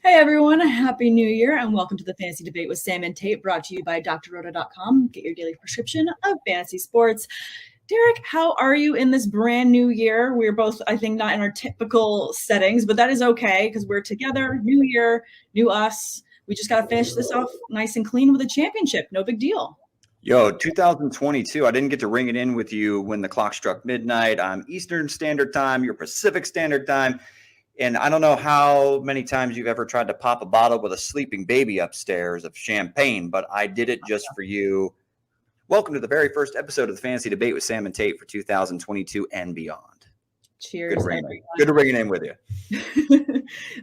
Hey everyone, Happy New Year and welcome to the Fantasy Debate with Sam and Tate, brought to you by drrota.com. Get your daily prescription of fantasy sports. Derek, how are you in this brand new year? We're both, I think, not in our typical settings, but that is okay because we're together, new year, new us. We just got to finish this off nice and clean with a championship. No big deal. Yo, 2022, I didn't get to ring it in with you when the clock struck midnight. I'm Eastern Standard Time, you're Pacific Standard Time. And I don't know how many times you've ever tried to pop a bottle with a sleeping baby upstairs of champagne, but I did it just for you. Welcome to the very first episode of the Fantasy Debate with Sam and Tate for 2022 and beyond. Cheers. Good to ring it in with you.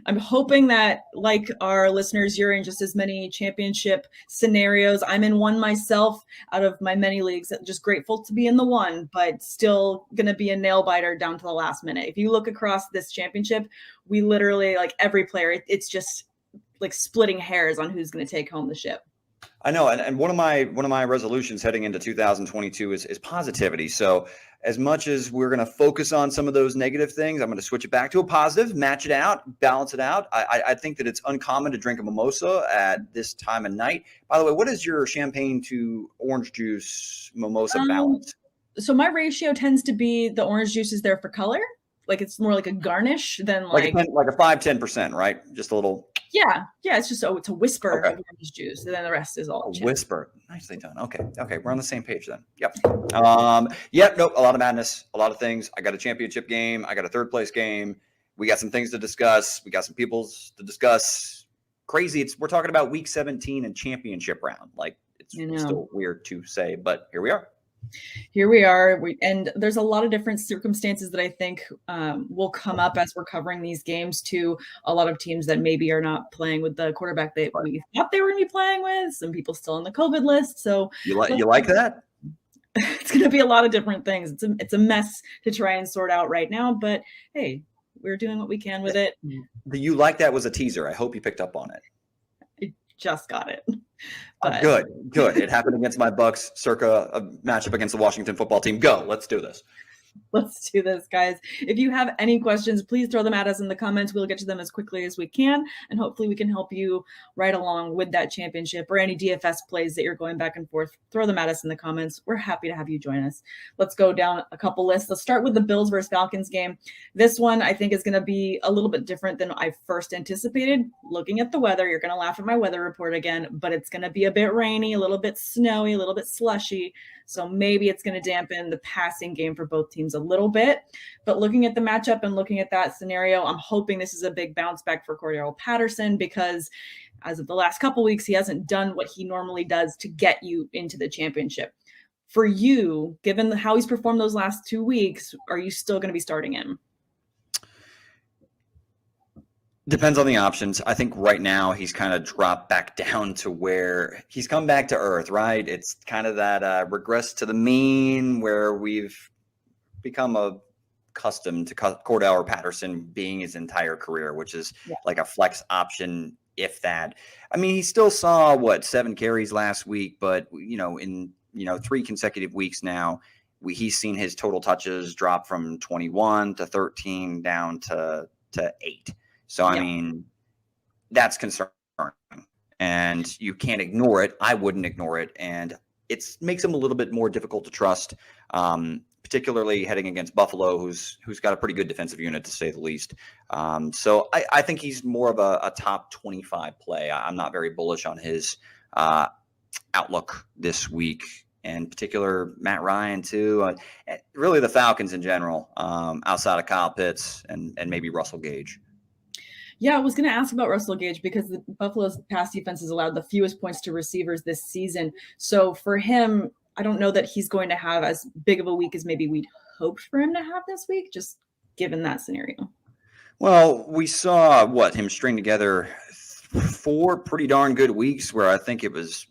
I'm hoping that, like our listeners, you're in just as many championship scenarios. I'm in one myself out of my many leagues. Just grateful to be in the one, but still going to be a nail biter down to the last minute. If you look across this championship, we literally, like every player, it's just like splitting hairs on who's going to take home the ship. I know, and one of my resolutions heading into 2022 is positivity. So as much as we're going to focus on some of those negative things, I'm going to switch it back to a positive, match it out, balance it out. I think that it's uncommon to drink a mimosa at this time of night. By the way, what is your champagne to orange juice mimosa balance? So my ratio tends to be the orange juice is there for color. Like it's more like a garnish than like a 5-10%, right? Just a little. Yeah. It's just it's a whisper of orange juice, and then the rest is all a whisper. Nicely done. Okay, we're on the same page then. Yep. A lot of madness, a lot of things. I got a championship game. I got a third place game. We got some things to discuss. We got some peoples to discuss. Crazy. We're talking about week 17 and championship round. Like it's still weird to say, but here we are. And there's a lot of different circumstances that I think will come up as we're covering these games to a lot of teams that maybe are not playing with the quarterback that we thought they were going to be playing with. Some people still on the COVID list. So you like that? It's going to be a lot of different things. It's a mess to try and sort out right now, but hey, we're doing what we can with it. The "you like that" was a teaser. I hope you picked up on it. I just got it. But good. It happened against my Bucks, circa a matchup against the Washington football team. Go. Let's do this. Let's do this, guys. If you have any questions, please throw them at us in the comments. We'll get to them as quickly as we can, and hopefully we can help you right along with that championship or any DFS plays that you're going back and forth. Throw them at us in the comments. We're happy to have you join us. Let's go down a couple lists. Let's start with the Bills versus Falcons game. This one I think is going to be a little bit different than I first anticipated. Looking at the weather, you're going to laugh at my weather report again, but it's going to be a bit rainy, a little bit snowy, a little bit slushy. So maybe it's going to dampen the passing game for both teams a little bit. But looking at the matchup and looking at that scenario, I'm hoping this is a big bounce back for Cordarrelle Patterson because as of the last couple weeks, he hasn't done what he normally does to get you into the championship. For you, given how he's performed those last 2 weeks, are you still going to be starting him? Depends on the options. I think right now he's kind of dropped back down to where he's come back to earth, right? It's kind of that regress to the mean where we've become accustomed to Cordarrelle Patterson being his entire career, which is like a flex option, if that. I mean, he still saw 7 carries last week, but in 3 consecutive weeks now, he's seen his total touches drop from 21 to 13 down to 8. So, I mean, that's concerning, and you can't ignore it. I wouldn't ignore it, and it makes him a little bit more difficult to trust, particularly heading against Buffalo, who's got a pretty good defensive unit, to say the least. So I think he's more of a top 25 play. I'm not very bullish on his outlook this week, and in particular Matt Ryan, too. Really the Falcons in general, outside of Kyle Pitts and maybe Russell Gage. Yeah, I was going to ask about Russell Gage because the Buffalo's pass defense has allowed the fewest points to receivers this season. So for him, I don't know that he's going to have as big of a week as maybe we'd hoped for him to have this week, just given that scenario. Well, we saw him string together 4 pretty darn good weeks where I think it was,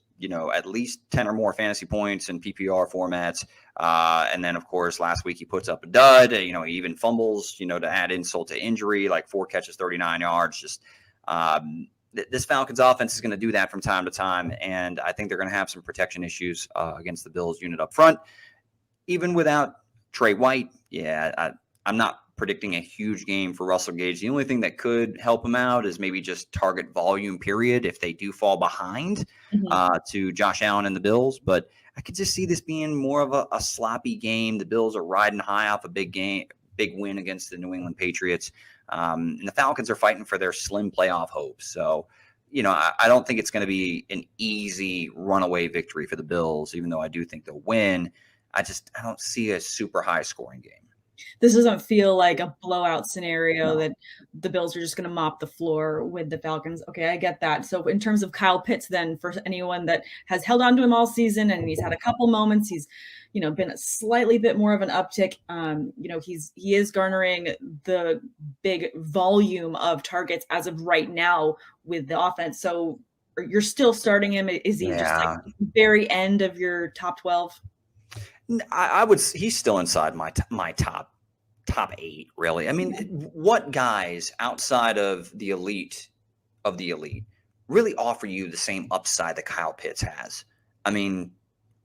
at least 10 or more fantasy points in PPR formats. And then, of course, last week he puts up a dud. He even fumbles, to add insult to injury, like 4 catches, 39 yards. Just this Falcons offense is going to do that from time to time. And I think they're going to have some protection issues against the Bills unit up front. Even without Trey White, I'm not predicting a huge game for Russell Gage. The only thing that could help him out is maybe just target volume, period, if they do fall behind to Josh Allen and the Bills. But I could just see this being more of a sloppy game. The Bills are riding high off a big win against the New England Patriots. And the Falcons are fighting for their slim playoff hopes. So, I don't think it's going to be an easy runaway victory for the Bills, even though I do think they'll win. I don't see a super high scoring game. This doesn't feel like a blowout scenario that the Bills are just going to mop the floor with the Falcons. Okay, I get that. So in terms of Kyle Pitts, then, for anyone that has held on to him all season and he's had a couple moments, he's been a slightly bit more of an uptick. He is garnering the big volume of targets as of right now with the offense. So you're still starting him. Is he just like very end of your top 12? I would. He's still inside my top 8, really. I mean, what guys outside of the elite really offer you the same upside that Kyle Pitts has? I mean,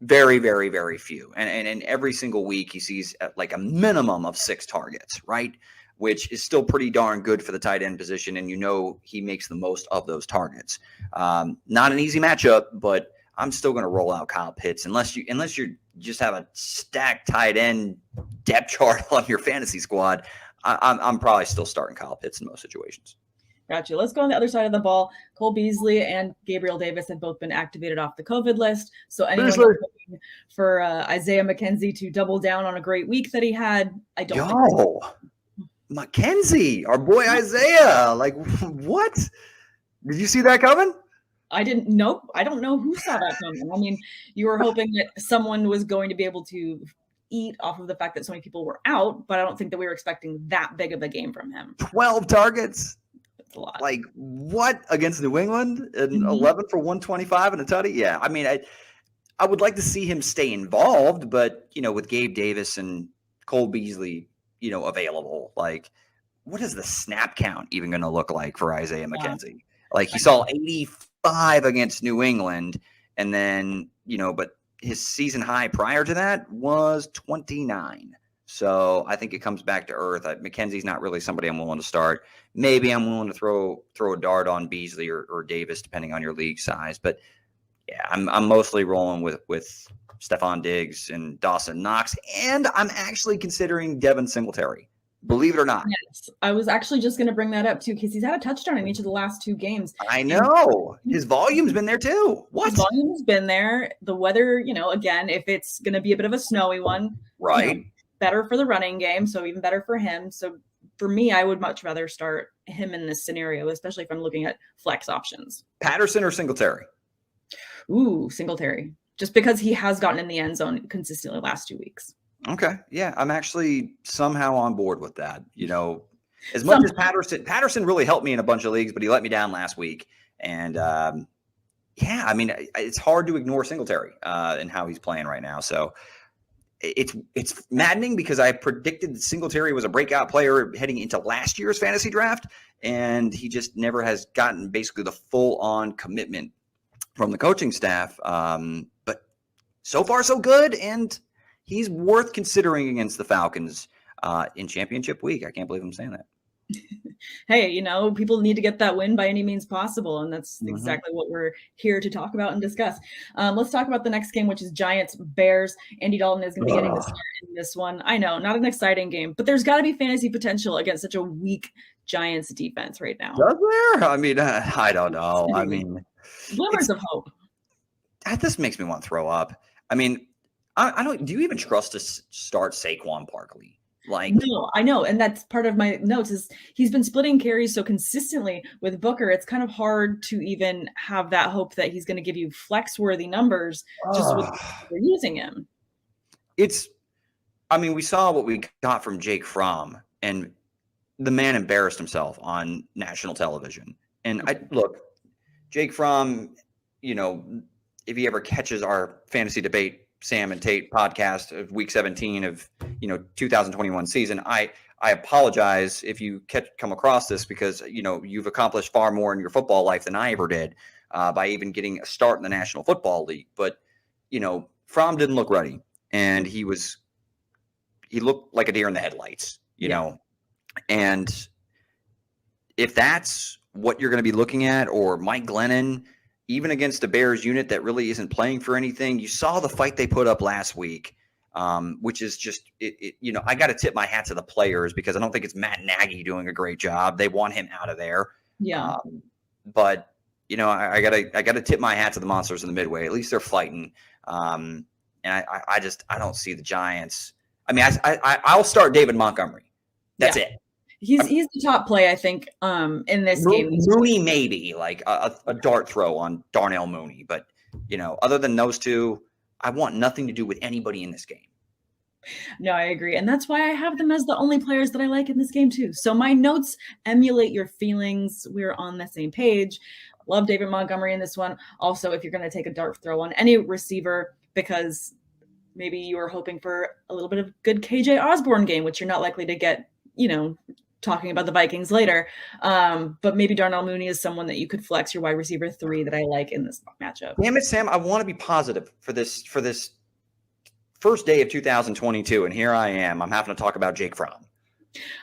very, very, very few. And every single week he sees like a minimum of 6 targets, right? Which is still pretty darn good for the tight end position. And he makes the most of those targets. Not an easy matchup, but I'm still going to roll out Kyle Pitts unless you just have a stacked tight end depth chart on your fantasy squad. I'm probably still starting Kyle Pitts in most situations. Gotcha. Let's go on the other side of the ball. Cole Beasley and Gabriel Davis have both been activated off the COVID list. So anyone looking for Isaiah Mckenzie to double down on a great week that he had, I don't think Mckenzie, our boy Isaiah. Like, what? Did you see that coming? I didn't. Nope. I don't know who saw that coming. I mean, you were hoping that someone was going to be able to eat off of the fact that so many people were out, but I don't think that we were expecting that big of a game from him. 12 targets. That's a lot. Like, what, against New England? And 11 for 125 and a tutty? Yeah. I mean, I would like to see him stay involved, but, with Gabe Davis and Cole Beasley, available, like, what is the snap count even going to look like for Isaiah McKenzie? Like, he saw 85 against New England, and then, but his season high prior to that was 29. So I think it comes back to earth. McKenzie's not really somebody I'm willing to start. Maybe I'm willing to throw a dart on Beasley or Davis, depending on your league size. But yeah, I'm mostly rolling with Stephon Diggs and Dawson Knox, and I'm actually considering Devin Singletary. Believe it or not. Yes, I was actually just going to bring that up too, because he's had a touchdown in each of the last 2 games. I know. His volume's been there too. What? His volume's been there. The weather, again, if it's going to be a bit of a snowy one, right? Better for the running game, so even better for him. So for me, I would much rather start him in this scenario, especially if I'm looking at flex options. Patterson or Singletary? Ooh, Singletary. Just because he has gotten in the end zone consistently the last 2 weeks. Okay. Yeah, I'm actually somehow on board with that. As much as Patterson really helped me in a bunch of leagues, but he let me down last week. And I mean, it's hard to ignore Singletary and how he's playing right now. So it's maddening because I predicted that Singletary was a breakout player heading into last year's fantasy draft, and he just never has gotten basically the full-on commitment from the coaching staff. But so far, so good, and he's worth considering against the Falcons in championship week. I can't believe I'm saying that. Hey, people need to get that win by any means possible, and that's exactly what we're here to talk about and discuss. Let's talk about the next game, which is Giants-Bears. Andy Dalton is going to be getting the start in this one. I know, not an exciting game, but there's got to be fantasy potential against such a weak Giants defense right now. Does there? I mean, I don't know. I mean, glimmers of hope. This makes me want to throw up. I mean, I don't. Do you even trust to start Saquon Barkley? No, I know. And that's part of my notes is he's been splitting carries so consistently with Booker. It's kind of hard to even have that hope that he's going to give you flex worthy numbers just with they're using him. We saw what we got from Jake Fromm, and the man embarrassed himself on national television. And Jake Fromm, if he ever catches our fantasy debate, Sam and Tate podcast of week 17 of 2021 season, I apologize if you come across this because you've accomplished far more in your football life than I ever did by even getting a start in the National Football League. But Fromm didn't look ready, and he looked like a deer in the headlights. You know, And if that's what you're going to be looking at, or Mike Glennon, even against a Bears unit that really isn't playing for anything, you saw the fight they put up last week, which is just, I got to tip my hat to the players because I don't think it's Matt Nagy doing a great job. They want him out of there. Yeah. But I gotta tip my hat to the monsters in the Midway. At least they're fighting. And I don't see the Giants. I mean, I'll start David Montgomery. That's it. He's the top play, I think, in this game. Mooney maybe, like a dart throw on Darnell Mooney. But, other than those two, I want nothing to do with anybody in this game. No, I agree. And that's why I have them as the only players that I like in this game too. So my notes emulate your feelings. We're on the same page. Love David Montgomery in this one. Also, if you're going to take a dart throw on any receiver, because maybe you were hoping for a little bit of good KJ Osborne game, which you're not likely to get, talking about the Vikings later. But maybe Darnell Mooney is someone that you could flex your wide receiver 3 that I like in this matchup. Damn it, Sam. I want to be positive for this first day of 2022, and here I am. I'm having to talk about Jake Fromm.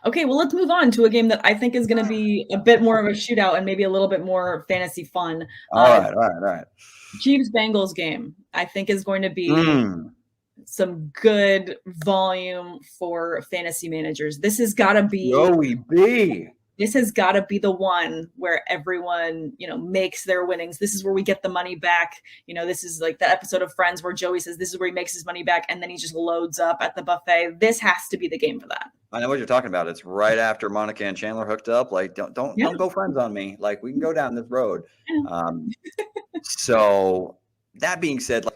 Okay, well, let's move on to a game that I think is going to be a bit more of a shootout and maybe a little bit more fantasy fun. All right. Chiefs-Bengals game, I think, is going to be some good volume for fantasy managers. This has got to be This has got to be the one where everyone, makes their winnings. This is where we get the money back. This is like that episode of Friends where Joey says this is where he makes his money back, and then he just loads up at the buffet. This has to be the game for that. I know what you're talking about. It's right after Monica and Chandler hooked up. Like, don't go friends on me. Like, we can go down this road. So that being said,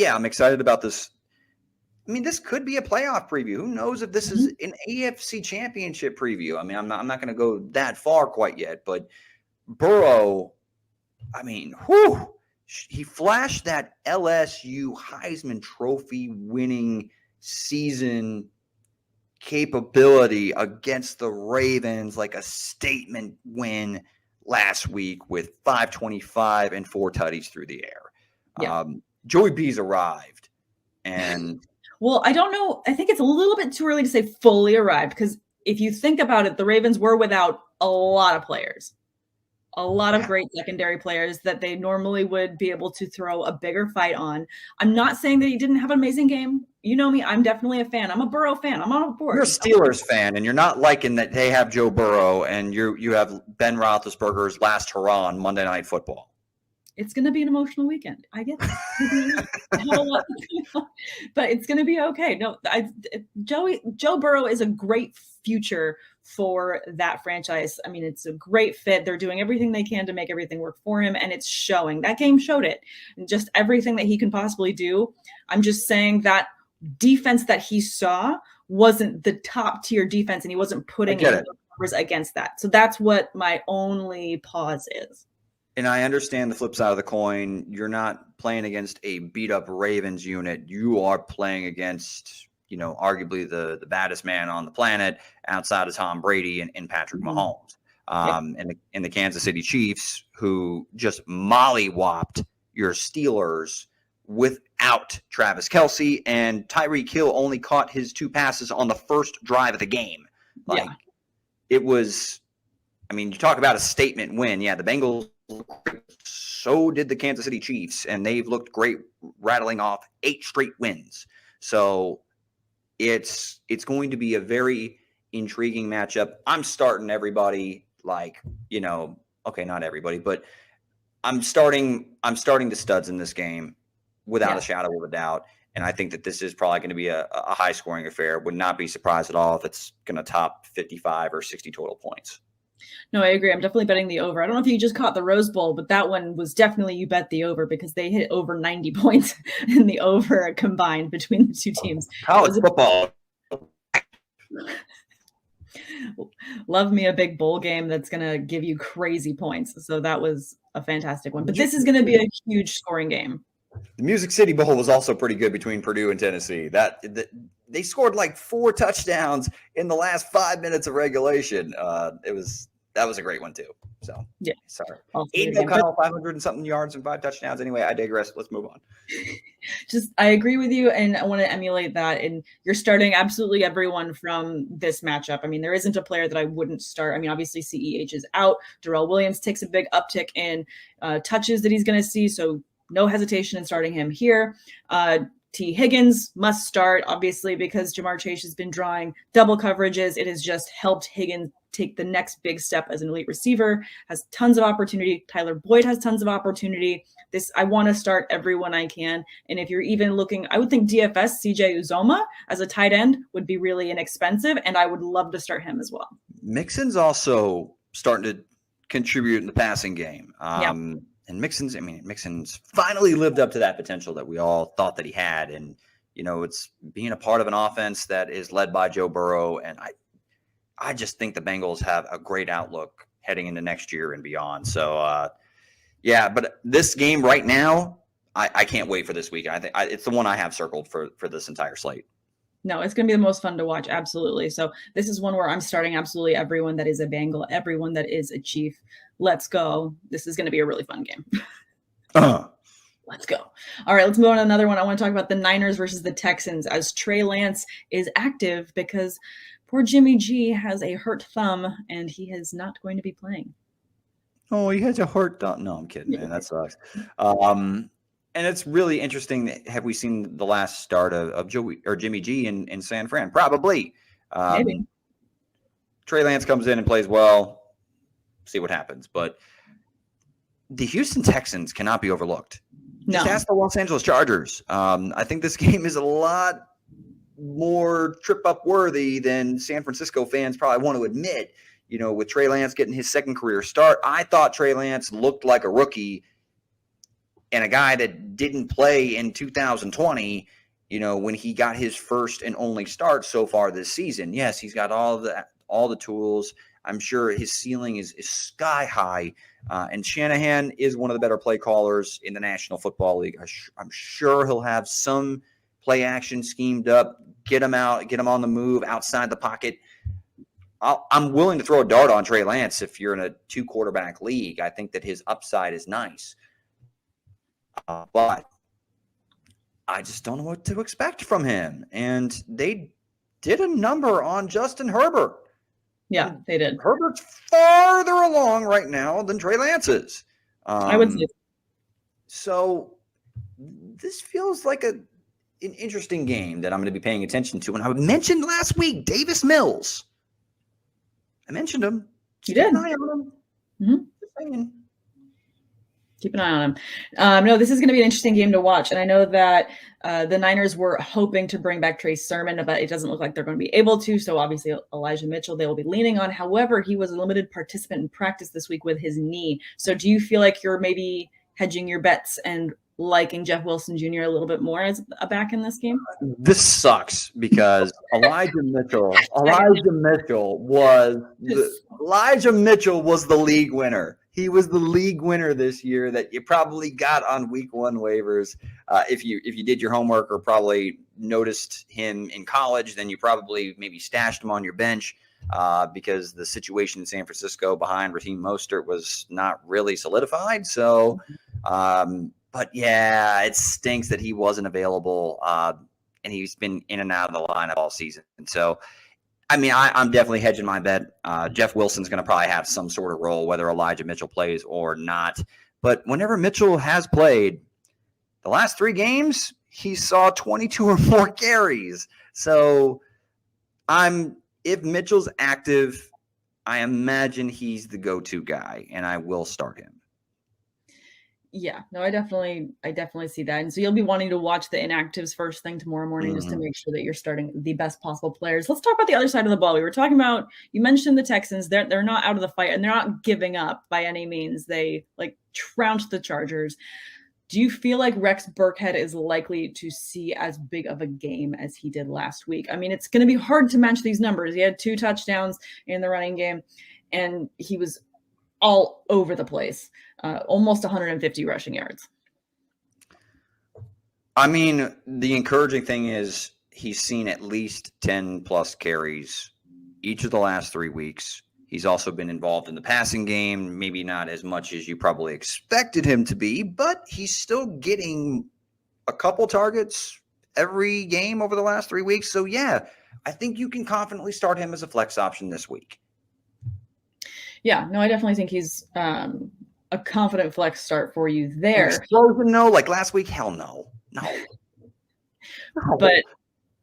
I'm excited about this. I mean, this could be a playoff preview. Who knows if this is an AFC championship preview? I mean, I'm not going to go that far quite yet, but Burrow, I mean, he flashed that LSU Heisman Trophy winning season capability against the Ravens, like a statement win last week with 525 and 4 tutties through the air. Yeah. Joey B's arrived, and well, I don't know. I think it's a little bit too early to say fully arrived, because if you think about it, the Ravens were without a lot of players, a lot of great secondary players that they normally would be able to throw a bigger fight on. I'm not saying that he didn't have an amazing game. You know me, I'm definitely a fan. I'm a Burrow fan. I'm on board. You're a Steelers fan, and you're not liking that they have Joe Burrow and you have Ben Roethlisberger's last hurrah on Monday Night Football. It's going to be an emotional weekend. I get that. But it's going to be okay. No, Joe Burrow is a great future for that franchise. I mean, it's a great fit. They're doing everything they can to make everything work for him, and it's showing. That game showed it. And just everything that he can possibly do. I'm just saying that defense that he saw wasn't the top tier defense, and he wasn't putting any numbers against that. So that's what my only pause is. And I understand the flip side of the coin. You're not playing against a beat-up Ravens unit. You are playing against, arguably the baddest man on the planet outside of Tom Brady and Patrick Mahomes. And the Kansas City Chiefs, who just mollywopped your Steelers without Travis Kelce. And Tyreek Hill only caught his 2 passes on the first drive of the game. It was – I mean, you talk about a statement win. Yeah, the Bengals – so did the Kansas City Chiefs, and they've looked great rattling off 8 straight wins. So it's going to be a very intriguing matchup. I'm starting everybody okay, not everybody, but I'm starting the studs in this game without a shadow of a doubt. And I think that this is probably going to be a high scoring affair. Would not be surprised at all if it's going to top 55 or 60 total points. No, I agree. I'm definitely betting the over. I don't know if you just caught the Rose Bowl, but that one was definitely you bet the over because they hit over 90 points in the over combined between the two teams. College football. Love me a big bowl game that's going to give you crazy points. So that was a fantastic one. But this is going to be a huge scoring game. The Music City Bowl was also pretty good between Purdue and Tennessee. They scored like 4 touchdowns in the last 5 minutes of regulation. It was that was a great one too. So yeah, sorry. I'll see it Aiden again. O'Connell, 500 and something yards and 5 touchdowns. Anyway, I digress. Let's move on. Just I agree with you, and I want to emulate that. And you're starting absolutely everyone from this matchup. I mean, there isn't a player that I wouldn't start. I mean, obviously CEH is out. Darrell Williams takes a big uptick in touches that he's going to see, so no hesitation in starting him here. T. Higgins must start, obviously, because Jamar Chase has been drawing double coverages. It has just helped Higgins take the next big step as an elite receiver, has tons of opportunity. Tyler Boyd has tons of opportunity. I want to start everyone I can. And if you're even looking, I would think DFS CJ Uzoma as a tight end would be really inexpensive, and I would love to start him as well. Mixon's also starting to contribute in the passing game. Yeah. And Mixon's finally lived up to that potential that we all thought that he had. And, it's being a part of an offense that is led by Joe Burrow. And I just think the Bengals have a great outlook heading into next year and beyond. So, but this game right now, I can't wait for this week. I think it's the one I have circled for this entire slate. No, it's going to be the most fun to watch. Absolutely. So this is one where I'm starting absolutely everyone that is a Bengal, everyone that is a Chief. Let's go. This is going to be a really fun game. Let's go. All right, let's move on to another one. I want to talk about the Niners versus the Texans as Trey Lance is active because poor Jimmy G has a hurt thumb and he is not going to be playing. Oh, he has a hurt thumb. No, I'm kidding, man. That sucks. And it's really interesting. Have we seen the last start of Joey or Jimmy G in San Fran? Probably. Maybe. Trey Lance comes in and plays well. See what happens. But the Houston Texans cannot be overlooked. No. Just ask the Los Angeles Chargers. I think this game is a lot more trip-up worthy than San Francisco fans probably want to admit. With Trey Lance getting his second career start, I thought Trey Lance looked like a rookie and a guy that didn't play in 2020, when he got his first and only start so far this season. Yes, he's got all the tools. I'm sure his ceiling is sky high. And Shanahan is one of the better play callers in the National Football League. I'm sure he'll have some play action schemed up, get him out, get him on the move outside the pocket. I'm willing to throw a dart on Trey Lance if you're in a 2-quarterback league. I think that his upside is nice. But I just don't know what to expect from him. And they did a number on Justin Herbert. Yeah, they did. Herbert's farther along right now than Trey Lance is. I would say. So this feels like an interesting game that I'm going to be paying attention to. And I mentioned last week, Davis Mills. I mentioned him. You did. Keep an eye on him. Mm-hmm. Just saying. Keep an eye on him. No, this is going to be an interesting game to watch. And I know that the Niners were hoping to bring back Trey Sermon, but it doesn't look like they're going to be able to. So obviously Elijah Mitchell, they will be leaning on. However, he was a limited participant in practice this week with his knee. So do you feel like you're maybe hedging your bets and liking Jeff Wilson Jr. a little bit more as a back in this game? This sucks because Elijah Mitchell was the league winner. He was the league winner this year that you probably got on week 1 waivers. If you did your homework or probably noticed him in college, then you probably maybe stashed him on your bench because the situation in San Francisco behind Raheem Mostert was not really solidified. So, but yeah, it stinks that he wasn't available and he's been in and out of the lineup all season. And so, I mean, I'm definitely hedging my bet. Jeff Wilson's going to probably have some sort of role, whether Elijah Mitchell plays or not. But whenever Mitchell has played, the last 3 games, he saw 22 or more carries. So if Mitchell's active, I imagine he's the go-to guy, and I will start him. Yeah, no, I definitely see that. And so you'll be wanting to watch the inactives first thing tomorrow morning just to make sure that you're starting the best possible players. Let's talk about the other side of the ball. We were talking about, you mentioned the Texans. They're not out of the fight and they're not giving up by any means. They trounced the Chargers. Do you feel like Rex Burkhead is likely to see as big of a game as he did last week? I mean, it's going to be hard to match these numbers. He had 2 touchdowns in the running game and he was all over the place. Almost 150 rushing yards. I mean, the encouraging thing is he's seen at least 10 plus carries each of the last 3 weeks. He's also been involved in the passing game, maybe not as much as you probably expected him to be, but he's still getting a couple targets every game over the last 3 weeks. So, yeah, I think you can confidently start him as a flex option this week. Yeah, no, I definitely think he's a confident flex start for you there. Explosion, no, like last week, hell no. No. But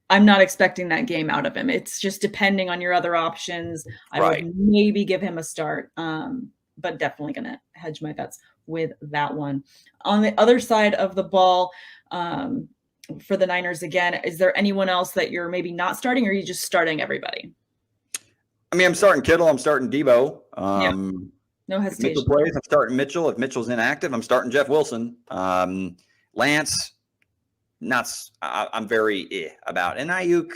I'm not expecting that game out of him. It's just depending on your other options. I would maybe give him a start, but definitely going to hedge my bets with that one. On the other side of the ball, for the Niners again, is there anyone else that you're maybe not starting, or are you just starting everybody? I mean, I'm starting Kittle. I'm starting Debo. No hesitation. If Mitchell plays, I'm starting Mitchell. If Mitchell's inactive, I'm starting Jeff Wilson. Lance, I'm very about. And Ayuk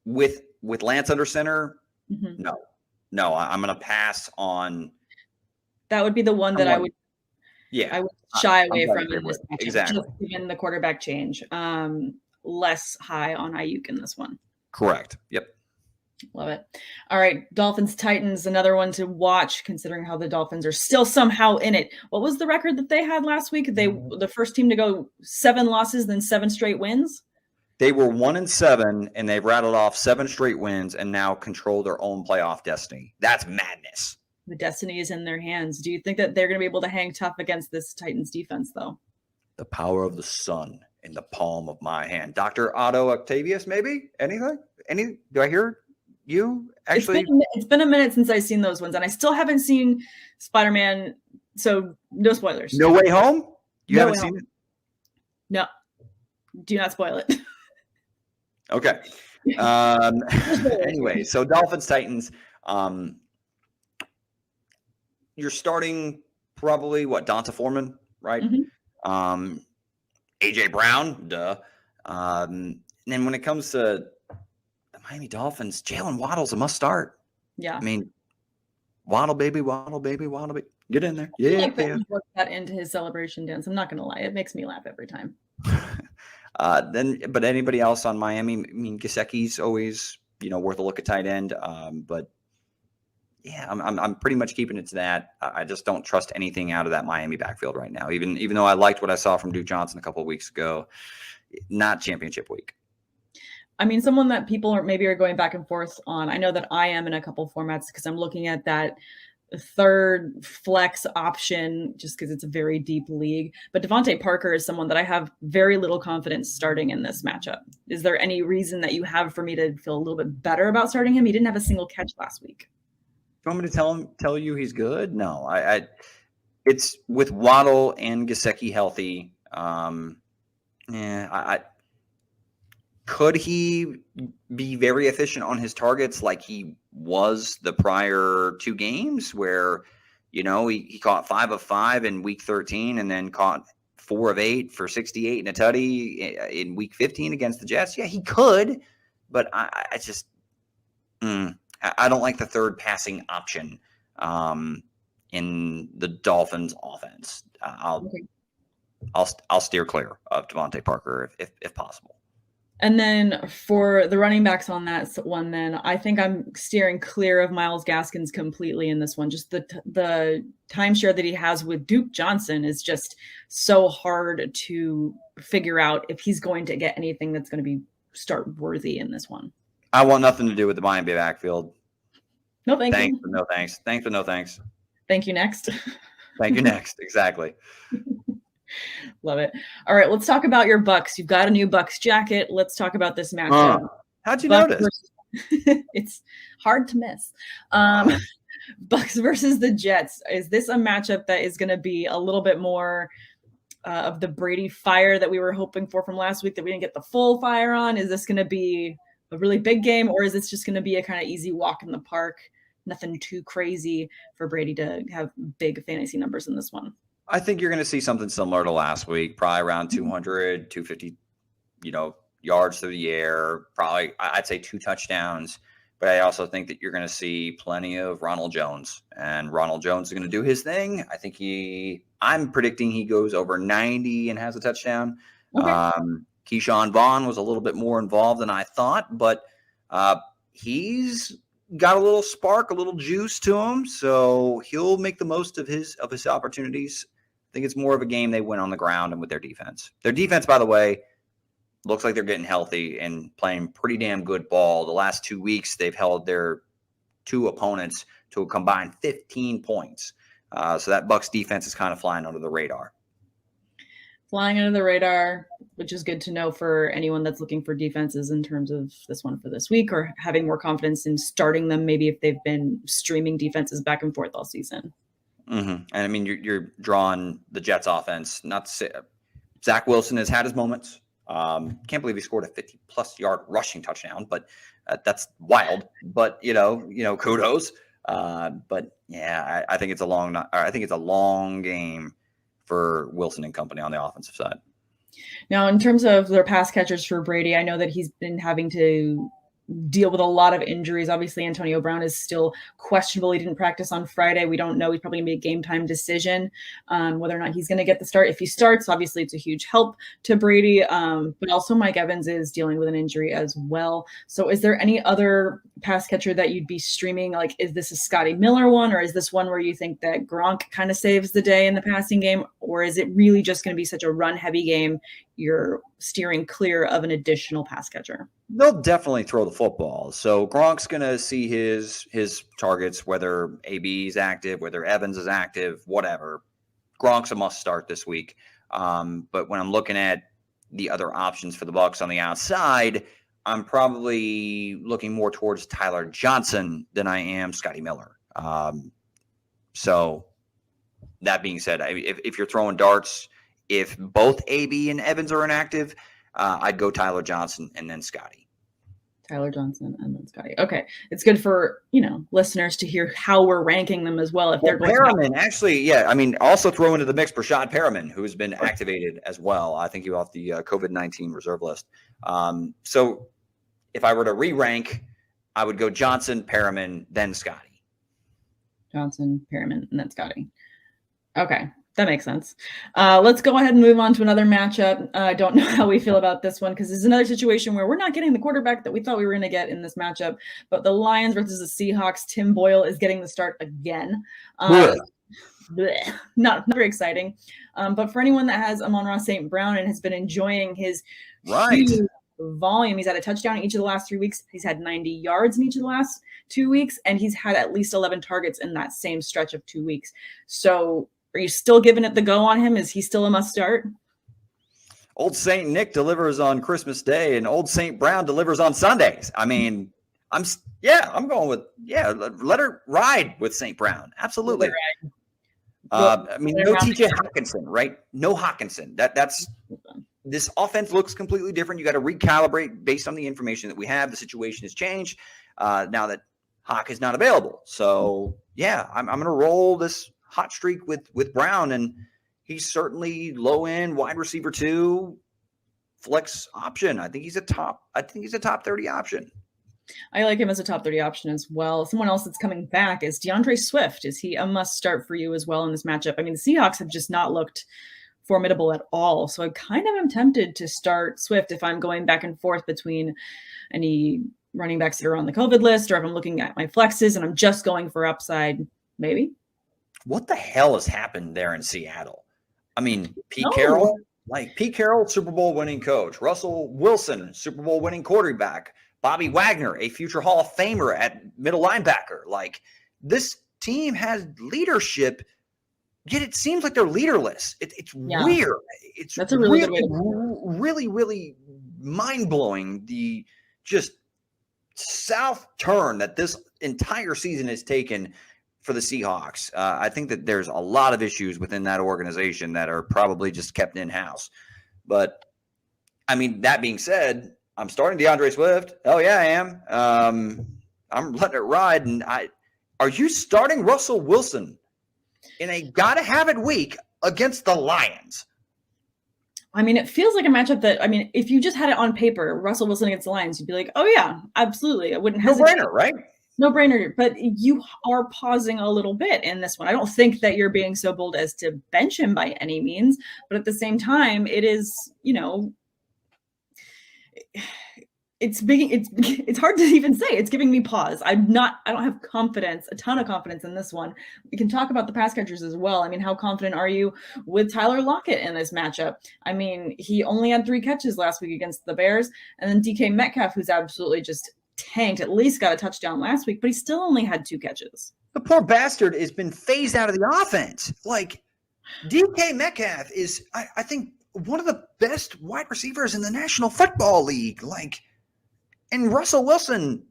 with Lance under center, no, I'm going to pass on. That would be the one that I would shy away from in this matchup, exactly. Just given the quarterback change. Less high on Ayuk in this one. Correct. Yep. Love it. All right. Dolphins Titans, another one to watch, considering how the Dolphins are still somehow in it. What was the record that they had last week? The first team to go 7 losses, then 7 straight wins. They were 1-7, and they've rattled off 7 straight wins and now control their own playoff destiny. That's madness. The destiny is in their hands. Do you think that they're going to be able to hang tough against this Titans defense, though? The power of the sun in the palm of my hand. Dr. Otto Octavius, maybe? Anything? Do I hear you? Actually, it's been a minute since I've seen those ones, and I still haven't seen Spider-Man, so no spoilers. No Way Home? You haven't seen it? No. Do not spoil it. Okay. Anyway, so Dolphins Titans. You're starting probably Donta Foreman, right? Mm-hmm. AJ Brown, duh. And then when it comes to the Miami Dolphins, Jalen Waddle's a must start. Yeah. I mean, Waddle baby. Get in there. Yeah. Work that into his celebration dance. I'm not going to lie. It makes me laugh every time. But anybody else on Miami? I mean, Gesicki's always, worth a look at tight end. But yeah, I'm pretty much keeping it to that. I just don't trust anything out of that Miami backfield right now. Even though I liked what I saw from Duke Johnson a couple of weeks ago, not championship week. I mean, someone that people are going back and forth on. I know that I am in a couple formats because I'm looking at that third flex option just because it's a very deep league. But Devontae Parker is someone that I have very little confidence starting in this matchup. Is there any reason that you have for me to feel a little bit better about starting him? He didn't have a single catch last week. Do you want me to tell you he's good? No, it's with Waddle and Gesicki healthy. Could he be very efficient on his targets like he was the prior 2 games where, he caught 5 of 5 in week 13 and then caught 4 of 8 for 68 and a tutty in week 15 against the Jets? Yeah, he could, but I just I don't like the third passing option in the Dolphins offense. I'll steer clear of Devontae Parker if possible. And then for the running backs on that one, then I think I'm steering clear of Myles Gaskins completely in this one. Just the timeshare that he has with Duke Johnson is just so hard to figure out if he's going to get anything that's going to be start worthy in this one. I want nothing to do with the Miami backfield. No, thank you. Thanks, but no thanks. Thanks, but no thanks. Thank you next. Thank you next. Exactly. Love it. All right, let's talk about your Bucks. You've got a new Bucks jacket. Let's talk about this matchup. How'd you notice? It's hard to miss. Bucks versus the Jets. Is this a matchup that is going to be a little bit more of the Brady fire that we were hoping for from last week that we didn't get the full fire on? Is this going to be a really big game, or is this just going to be a kind of easy walk in the park? Nothing too crazy for Brady to have big fantasy numbers in this one. I think you're going to see something similar to last week, probably around 200, 250, yards through the air, probably I'd say 2 touchdowns. But I also think that you're going to see plenty of Ronald Jones, and Ronald Jones is going to do his thing. I think I'm predicting he goes over 90 and has a touchdown. Okay. Keyshawn Vaughn was a little bit more involved than I thought, but he's got a little spark, a little juice to him, so he'll make the most of his opportunities. I think it's more of a game they win on the ground and with their defense. Their defense, by the way, looks like they're getting healthy and playing pretty damn good ball. The last 2 weeks, they've held their two opponents to a combined 15 points. So that Bucs defense is kind of flying under the radar. Flying under the radar, which is good to know for anyone that's looking for defenses in terms of this one for this week, or having more confidence in starting them, maybe if they've been streaming defenses back and forth all season. Mm-hmm. And I mean, you're drawing the Jets offense. Not to say Zach Wilson has had his moments. Can't believe he scored a 50-plus yard rushing touchdown, but that's wild. But kudos. But yeah, I think it's a long game for Wilson and company on the offensive side. Now, in terms of their pass catchers for Brady, I know that he's been having to deal with a lot of injuries. Obviously, Antonio Brown is still questionable. He didn't practice on Friday. We don't know. He's probably going to be a game time decision whether or not he's going to get the start. If he starts, obviously it's a huge help to Brady. But also Mike Evans is dealing with an injury as well. So is there any other pass catcher that you'd be streaming? Like, is this a Scotty Miller one, or is this one where you think that Gronk kind of saves the day in the passing game? Or is it really just going to be such a run heavy game you're steering clear of an additional pass catcher? They'll definitely throw the football. So Gronk's going to see his targets, whether AB is active, whether Evans is active, whatever. Gronk's a must start this week. But when I'm looking at the other options for the Bucs on the outside, I'm probably looking more towards Tyler Johnson than I am Scotty Miller. So that being said, if you're throwing darts, if both AB and Evans are inactive, I'd go Tyler Johnson and then Scotty. Tyler Johnson and then Scotty. Okay. It's good for, listeners to hear how we're ranking them as well. If they're going Perriman, actually, yeah. I mean, also throw into the mix Rashad Perriman, who's been activated as well. I think he's off the COVID-19 reserve list. So if I were to re-rank, I would go Johnson, Perriman, then Scotty. Johnson, Perriman, and then Scotty. Okay. That makes sense. Let's go ahead and move on to another matchup. I don't know how we feel about this one because this is another situation where we're not getting the quarterback that we thought we were going to get in this matchup. But the Lions versus the Seahawks, Tim Boyle is getting the start again. Not very exciting. But for anyone that has Amon-Ra St. Brown and has been enjoying his huge volume, he's had a touchdown in each of the last 3 weeks. He's had 90 yards in each of the last 2 weeks, and he's had at least 11 targets in that same stretch of 2 weeks. So are you still giving it the go on him? Is he still a must start? Old St. Nick delivers on Christmas Day and Old St. Brown delivers on Sundays. I mean, I'm going with, let her ride with St. Brown. Absolutely. I mean, no TJ Hawkinson, right? No Hawkinson. That's this offense looks completely different. You got to recalibrate based on the information that we have. The situation has changed now that Hawk is not available. So I'm going to roll this hot streak with Brown, and he's certainly low end wide receiver 2 flex option. I think he's a top 30 option. I like him as a top 30 option as well. Someone else that's coming back is Deandre Swift. Is he a must start for you as well in this matchup? I mean, the Seahawks have just not looked formidable at all. So I kind of am tempted to start Swift if I'm going back and forth between any running backs that are on the COVID list, or if I'm looking at my flexes and I'm just going for upside, maybe. What the hell has happened there in Seattle? I mean, Pete Carroll, Super Bowl winning coach. Russell Wilson, Super Bowl winning quarterback. Bobby Wagner, a future Hall of Famer at middle linebacker. Like, this team has leadership, yet it seems like they're leaderless. It's weird. That's a really good way. Really, really mind-blowing, the just south turn that this entire season has taken for the Seahawks. I think that there's a lot of issues within that organization that are probably just kept in-house. But, I mean, that being said, I'm starting DeAndre Swift. Hell yeah, I am. I'm letting it ride. And are you starting Russell Wilson in a gotta-have-it week against the Lions? I mean, it feels like a matchup that, I mean, if you just had it on paper, Russell Wilson against the Lions, you'd be like, oh, yeah, absolutely. I wouldn't hesitate. No-brainer, right? No brainer, but you are pausing a little bit in this one. I don't think that you're being so bold as to bench him by any means, but at the same time, it is, it's hard to even say. It's giving me pause. I don't have a ton of confidence in this one. We can talk about the pass catchers as well. I mean, how confident are you with Tyler Lockett in this matchup? I mean, he only had 3 catches last week against the Bears, and then DK Metcalf, who's absolutely just tanked, at least got a touchdown last week, but he still only had 2 catches. The poor bastard has been phased out of the offense. Like, DK Metcalf is, I think, one of the best wide receivers in the National Football League. Like, and Russell Wilson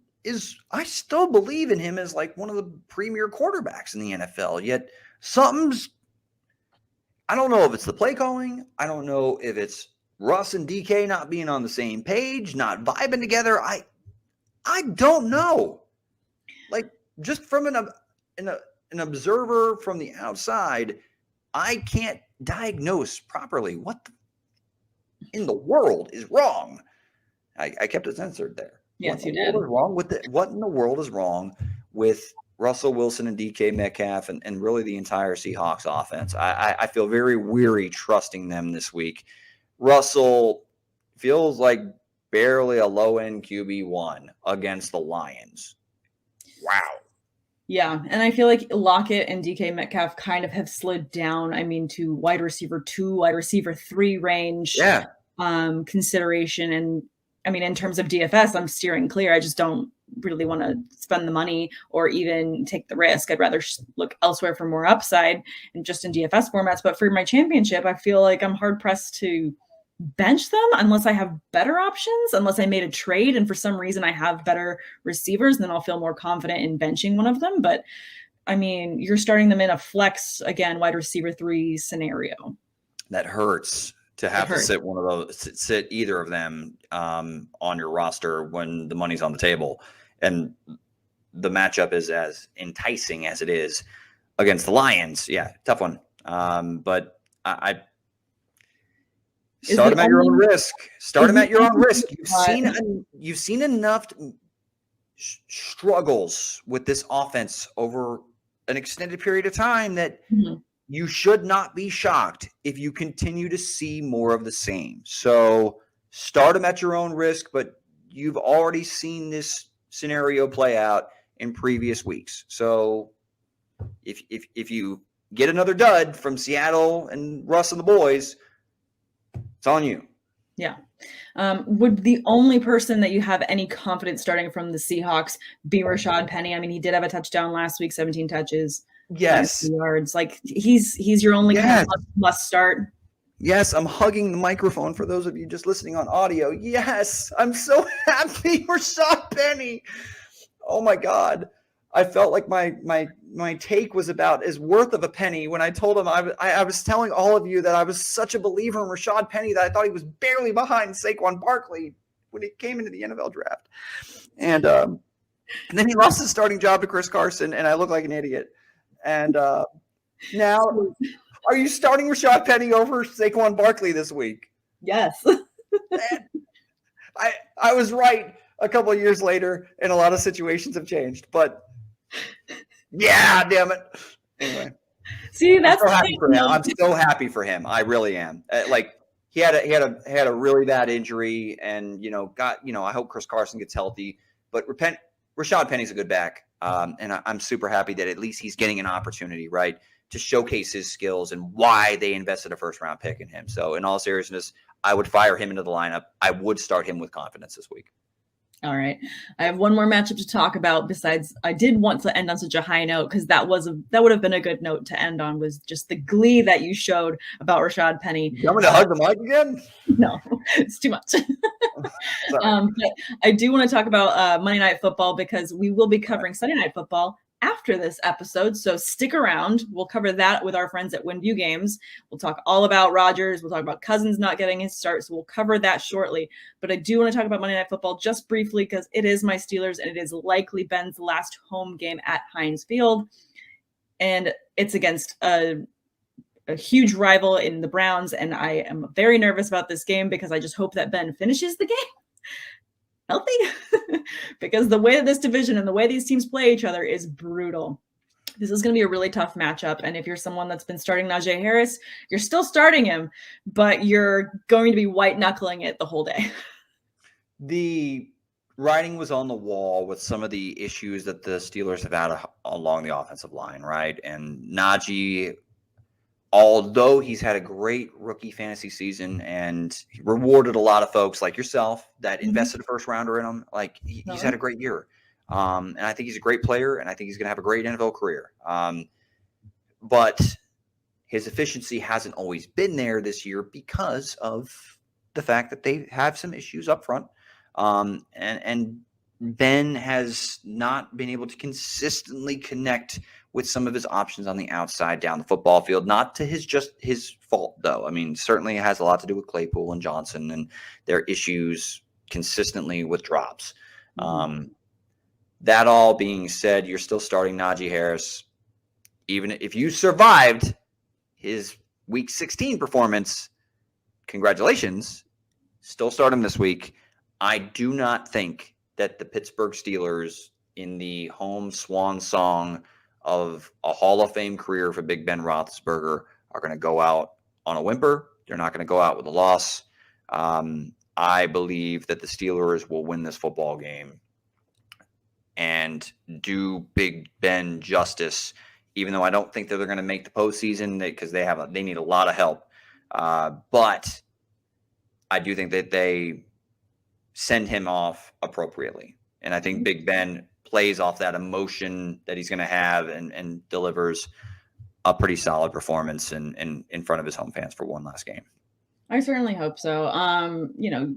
I still believe in him as like one of the premier quarterbacks in the NFL. Yet I don't know if it's the play calling. I don't know if it's Russ and DK not being on the same page, not vibing together. I don't know. Like, just from an observer from the outside, I can't diagnose properly what in the world is wrong. I kept it censored there. Yes, you did. What in the world is wrong with Russell Wilson and DK Metcalf and really the entire Seahawks offense? I feel very weary trusting them this week. Russell feels like barely a low-end QB1 against the Lions. Wow. Yeah, and I feel like Lockett and DK Metcalf kind of have slid down, to wide receiver 2, wide receiver 3 range consideration. And in terms of DFS, I'm steering clear. I just don't really want to spend the money or even take the risk. I'd rather look elsewhere for more upside and just in DFS formats. But for my championship, I feel like I'm hard pressed to bench them unless I have better options, unless I made a trade and for some reason I have better receivers, then I'll feel more confident in benching one of them. But you're starting them in a flex, again, wide receiver 3 scenario. That hurts to have to sit either of them on your roster when the money's on the table. And the matchup is as enticing as it is against the Lions. Yeah, tough one. But I start them at your own risk. Start them at your own risk. You've seen enough struggles with this offense over an extended period of time that you should not be shocked if you continue to see more of the same. So start them at your own risk, but you've already seen this scenario play out in previous weeks. So if you get another dud from Seattle and Russ and the boys, it's on you. Yeah. Would the only person that you have any confidence starting from the Seahawks be Rashad Penny? He did have a touchdown last week, 17 touches. Yes. Yards. Like he's your only kind of must start. Yes, I'm hugging the microphone for those of you just listening on audio. Yes, I'm so happy Rashad Penny. Oh my God. I felt like my take was about as worth of a penny when I told him I was telling all of you that I was such a believer in Rashad Penny that I thought he was barely behind Saquon Barkley when he came into the NFL draft. And then he lost his starting job to Chris Carson, and I look like an idiot. And now, are you starting Rashad Penny over Saquon Barkley this week? Yes. I was right a couple of years later, and a lot of situations have changed. But yeah, damn it. Anyway, see, that's I'm so happy for him. I really am. He had a really bad injury, and I hope Chris Carson gets healthy. But Rashad Penny's a good back. And I'm super happy that at least he's getting an opportunity, right, to showcase his skills and why they invested a first-round pick in him. So in all seriousness, I would fire him into the lineup. I would start him with confidence this week. All right. I have one more matchup to talk about besides I did want to end on such a high note because that would have been a good note to end on was just the glee that you showed about Rashad Penny. You want me to hug the mic again? No, it's too much. But I do want to talk about Monday Night Football because we will be covering Sunday Night Football after this episode. So stick around. We'll cover that with our friends at Windview Games. We'll talk all about Rodgers. We'll talk about Cousins not getting his start. So we'll cover that shortly. But I do want to talk about Monday Night Football just briefly because it is my Steelers and it is likely Ben's last home game at Heinz Field. And it's against a huge rival in the Browns. And I am very nervous about this game because I just hope that Ben finishes the game healthy because the way that this division and the way these teams play each other is brutal. This is going to be a really tough matchup. And if you're someone that's been starting Najee Harris, you're still starting him, but you're going to be white knuckling it the whole day. The writing was on the wall with some of the issues that the Steelers have had along the offensive line, right? And Najee, although he's had a great rookie fantasy season and he rewarded a lot of folks like yourself that invested a first rounder in him, like he's had a great year. And I think he's a great player, and I think he's going to have a great NFL career. But his efficiency hasn't always been there this year because of the fact that they have some issues up front. And Ben has not been able to consistently connect with some of his options on the outside down the football field. Not to his fault, though. I mean, certainly it has a lot to do with Claypool and Johnson and their issues consistently with drops. That all being said, you're still starting Najee Harris. Even if you survived his Week 16 performance, congratulations. Still start him this week. I do not think that the Pittsburgh Steelers, in the home swan song of a Hall of Fame career for Big Ben Roethlisberger, are going to go out on a whimper. They're not going to go out with a loss. I believe that the Steelers will win this football game and do Big Ben justice, even though I don't think that they're going to make the postseason because they need a lot of help. But I do think that they send him off appropriately. And I think Big Ben plays off that emotion that he's going to have and delivers a pretty solid performance in front of his home fans for one last game. I certainly hope so.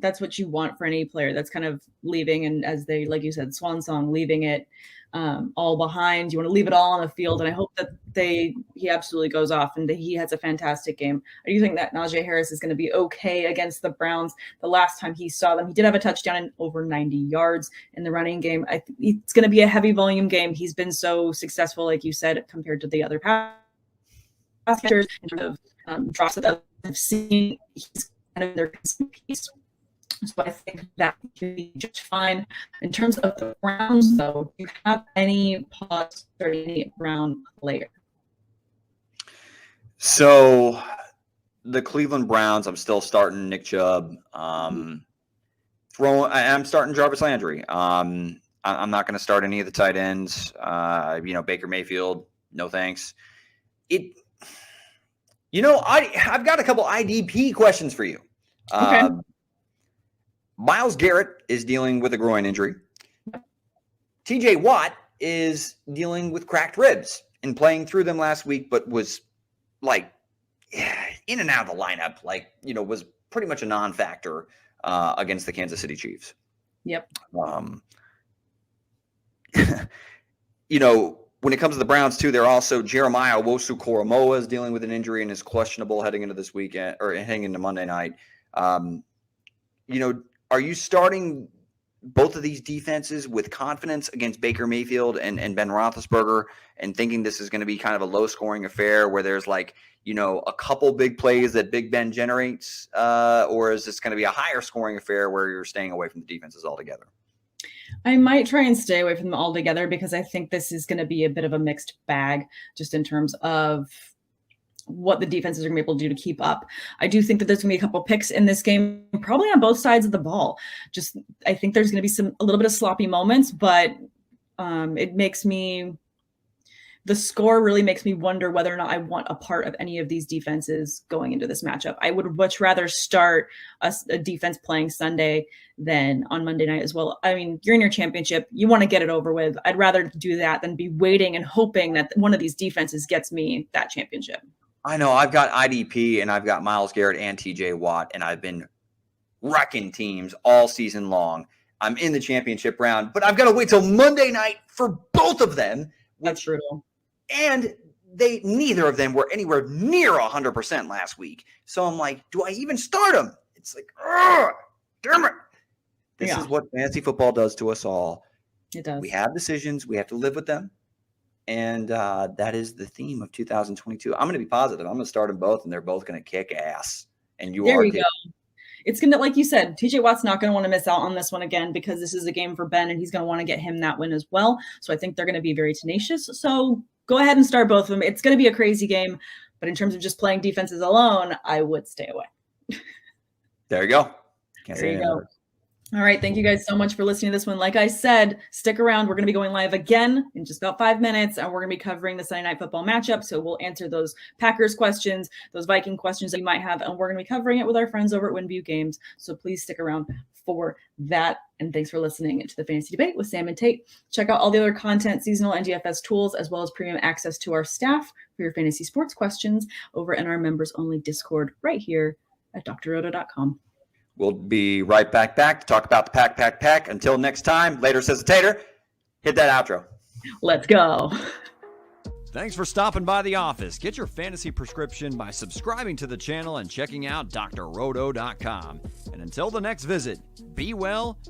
That's what you want for any player that's kind of leaving, and as they, like you said, swan song, leaving it all behind. You want to leave it all on the field, and I hope that he absolutely goes off and that he has a fantastic game. I do think that Najee Harris is going to be okay against the Browns. The last time he saw them, he did have a touchdown and over 90 yards in the running game. I think it's going to be a heavy volume game. He's been so successful, like you said, compared to the other pass catchers in terms of drops that I've seen. He's kind of their piece. So I think that can be just fine. In terms of the Browns, though, do you have any pause or any Brown player? So the Cleveland Browns, I'm still starting Nick Chubb. I'm starting Jarvis Landry. I'm not going to start any of the tight ends. Baker Mayfield, no thanks. I've got a couple IDP questions for you. Okay. Myles Garrett is dealing with a groin injury. TJ Watt is dealing with cracked ribs and playing through them last week, but was in and out of the lineup, was pretty much a non-factor against the Kansas City Chiefs. Yep. When it comes to the Browns too, they're also Jeremiah Owusu-Koramoah is dealing with an injury and is questionable heading into this weekend or heading into Monday night. Are you starting both of these defenses with confidence against Baker Mayfield and Ben Roethlisberger and thinking this is going to be kind of a low-scoring affair where there's a couple big plays that Big Ben generates, or is this going to be a higher-scoring affair where you're staying away from the defenses altogether? I might try and stay away from them altogether because I think this is going to be a bit of a mixed bag just in terms of what the defenses are going to be able to do to keep up. I do think that there's going to be a couple picks in this game, probably on both sides of the ball. I think there's going to be a little bit of sloppy moments, but the score really makes me wonder whether or not I want a part of any of these defenses going into this matchup. I would much rather start a defense playing Sunday than on Monday night as well. I mean, you're in your championship. You want to get it over with. I'd rather do that than be waiting and hoping that one of these defenses gets me that championship. I know. I've got IDP and I've got Myles Garrett and TJ Watt, and I've been wrecking teams all season long. I'm in the championship round, but I've got to wait till Monday night for both of them. That's brutal. And neither of them were anywhere near 100% last week. So I'm like, do I even start them? It's like, damn it. This is what fantasy football does to us all. It does. We have decisions. We have to live with them. And that is the theme of 2022. I'm going to be positive. I'm going to start them both, and they're both going to kick ass. And there you go. It's going to, like you said, TJ Watt's not going to want to miss out on this one again because this is a game for Ben, and he's going to want to get him that win as well. So I think they're going to be very tenacious. So go ahead and start both of them. It's going to be a crazy game, but in terms of just playing defenses alone, I would stay away. There you go. There you go. All right. Thank you guys so much for listening to this one. Like I said, stick around. We're going to be going live again in just about 5 minutes, and we're going to be covering the Sunday Night Football matchup. So we'll answer those Packers questions, those Viking questions that you might have, and we're going to be covering it with our friends over at Winview Games. So please stick around for that. And thanks for listening to the Fantasy Debate with Sam and Tate. Check out all the other content, seasonal and DFS tools, as well as premium access to our staff for your fantasy sports questions over in our members-only Discord right here at drroto.com. We'll be right back to talk about the pack. Until next time, later says the Tater. Hit that outro. Let's go. Thanks for stopping by the office. Get your fantasy prescription by subscribing to the channel and checking out drroto.com. And until the next visit, be well